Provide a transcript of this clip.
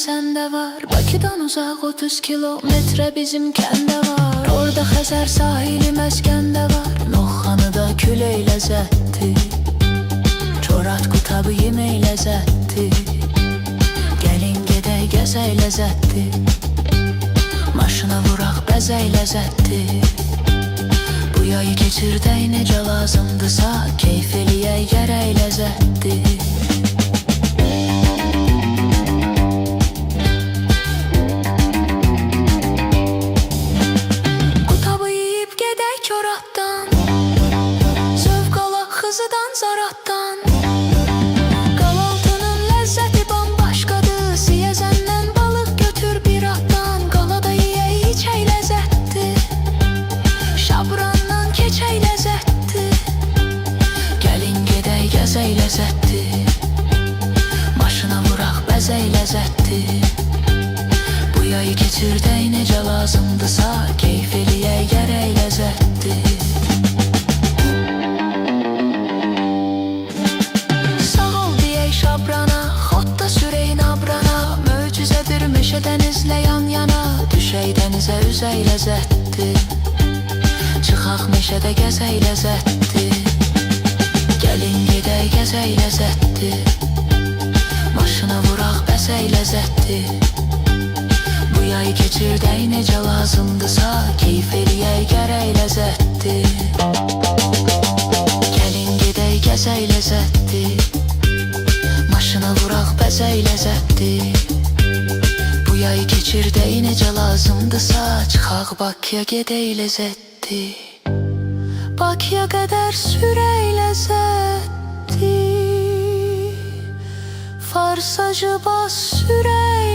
Sende var Bakıdan uzak 30 kilometre bizim kende var. Orada Xəzər sahili məskəndə var. Noxanıda külək ləzzətli, çorat qutabı yemək ləzzətli. Gəlin gedək gəzək ləzzətli, maşına vuraq bəzək ləzzətli. Bu yayı keçirdək necə lazımdırsa, keyf eləyək gərək ləzzətli. Xızıdan, Zaratdan Qalaltının ləzzəti bambaşqadır. Siyəzəndən balıq götür bir atdan. Qalada yeyək içək ləzzətli, Şabrandan keçək ləzzətli. Gəlin gedək gəzək ləzzətli, maşına vuraq bəzək ləzzətli. Bu yayı keçirdək necə lazımdırsa, keyf eləyək gərək ləzzətli. Dənizlə yan-yana düşək dənizə üzək ləzzətli. Çıxaq meşədə gəzək ləzzətli, gəlin gedək gəzək ləzzətli. Maşına vuraq bəzək ləzzətli. Bu yay keçirdək necə lazımdırsa, keyf eləyək gərək ləzzətli. Gəlin gedək gəzək ləzzətli, maşına vuraq bəzək ləzzətli. Bu yayı keçirdək necə lazımdırsa, çıxaq Bakıya gedək ləzzətli. Bakıya qədər sürək ləzzətli, farsacı bas sürək